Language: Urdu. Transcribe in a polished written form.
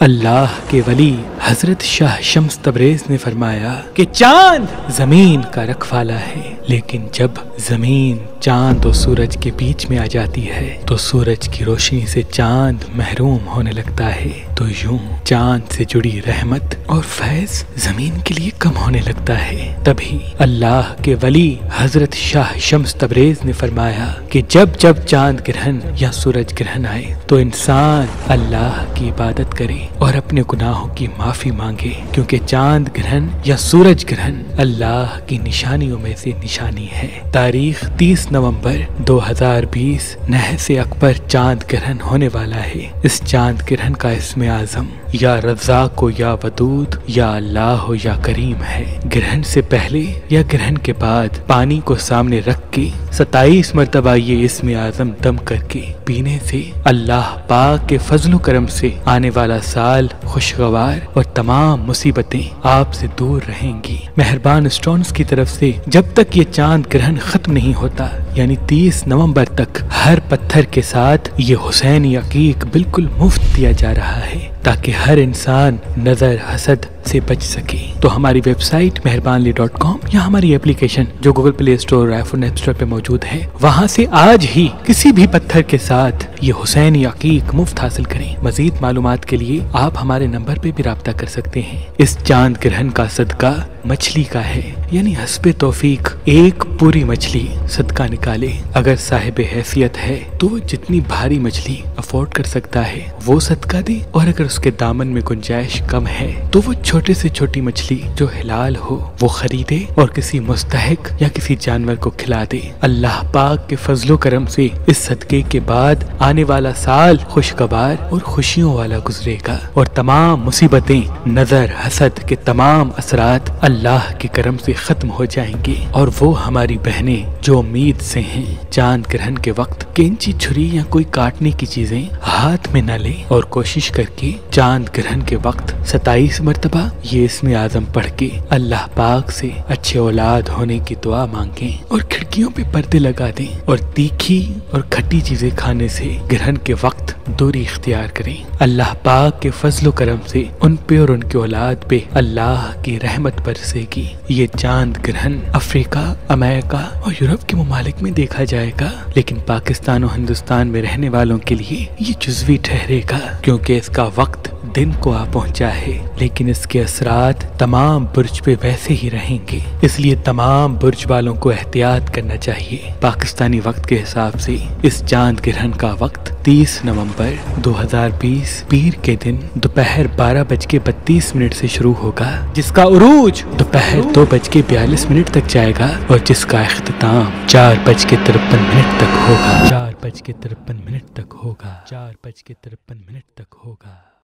اللہ کے ولی حضرت شاہ شمس تبریز نے فرمایا کہ چاند زمین کا رکھوالا ہے، لیکن جب زمین چاند و سورج کے بیچ میں آ جاتی ہے تو سورج کی روشنی سے چاند محروم ہونے لگتا ہے، تو یوں چاند سے جڑی رحمت اور فیض زمین کے لیے کم ہونے لگتا ہے۔ تبھی اللہ کے ولی حضرت شاہ شمس تبریز نے فرمایا کہ جب جب چاند گرہن یا سورج گرہن آئے تو انسان اللہ کی عبادت کرے اور اپنے گناہوں کی معافی مانگے، کیونکہ چاند گرہن یا سورج گرہن اللہ کی نشانیوں میں سے نشانی ہے۔ تاریخ 30 نومبر 2020 نحس اکبر چاند گرہن ہونے والا ہے۔ اس چاند گرہن کا اسم اعظم یا رزاق و یا ودود یا اللہ و یا کریم ہے۔ گرہن سے پہلے یا گرہن کے بعد پانی کو سامنے رکھ کے 27 مرتبہ یہ اسم اعظم دم کر کے پینے سے اللہ پاک کے فضل و کرم سے آنے والا سال خوشگوار اور تمام مصیبتیں آپ سے دور رہیں گی۔ مہربان اسٹونز کی طرف سے جب تک یہ چاند گرہن ختم نہیں ہوتا، یعنی 30 نومبر تک ہر پتھر کے ساتھ یہ حسینی عقیق بالکل مفت دیا جا رہا ہے، تاکہ ہر انسان نظر حسد سے بچ سکے۔ تو ہماری ویب سائٹ مہربانلی.com یا ہماری اپلیکیشن جو گوگل پلے اسٹور اور آئی فون ایپ اسٹور پہ موجود ہے، وہاں سے آج ہی کسی بھی پتھر کے ساتھ یہ حسینی عقیق مفت حاصل کریں۔ مزید معلومات کے لیے آپ ہمارے نمبر پہ بھی رابطہ کر سکتے ہیں۔ اس چاند گرہن کا صدقہ مچھلی کا ہے، یعنی حسب توفیق ایک پوری مچھلی صدقہ نکالے۔ اگر صاحب حیثیت ہے تو وہ جتنی بھاری مچھلی افورڈ کر سکتا ہے وہ صدقہ دے، اور اگر اس کے دامن میں گنجائش کم ہے تو وہ چھوٹے سے چھوٹی مچھلی جو حلال ہو وہ خریدے اور کسی مستحق یا کسی جانور کو کھلا دے۔ اللہ پاک کے فضل و کرم سے اس صدقے کے بعد آنے والا سال خوشگوار اور خوشیوں والا گزرے گا، اور تمام مصیبتیں، نظر حسد کے تمام اثرات اللہ کے کرم سے ختم ہو جائیں گے۔ اور وہ ہماری بہنیں جو امید سے ہیں چاند گرہن کے وقت کینچی چھری یا کوئی کاٹنے کی چیزیں ہاتھ میں نہ لے، اور کوشش کر کے چاند گرہن کے وقت 27 مرتبہ یہ اسم اعظم پڑھ کے اللہ پاک سے اچھے اولاد ہونے کی دعا مانگیں، اور کھڑکیوں پہ پردے لگا دیں، اور تیکھی اور کھٹی چیزیں کھانے سے گرہن کے وقت دوری اختیار کریں۔ اللہ پاک کے فضل و کرم سے ان پہ اور ان کے اولاد پہ اللہ کی رحمت برسے گی۔ یہ چاند گرہن افریقہ، امریکہ اور یورپ کے ممالک میں دیکھا جائے گا، لیکن پاکستان و ہندوستان میں رہنے والوں کے لیے یہ جزوی ٹھہرے گا، کیونکہ اس کا وقت دن کو آ پہنچا ہے، لیکن اس کے اثرات تمام برج پہ ویسے ہی رہیں گے۔ اس لیے تمام برج والوں کو احتیاط کرنا چاہیے۔ پاکستانی وقت کے حساب سے اس چاند گرہن کا وقت 30 نومبر 2020 پیر کے دن دوپہر 12:32 سے شروع ہوگا، جس کا عروج دوپہر 2:42 تک جائے گا، اور جس کا اختتام 4:53 تک ہوگا۔ 4:53 تک ہوگا۔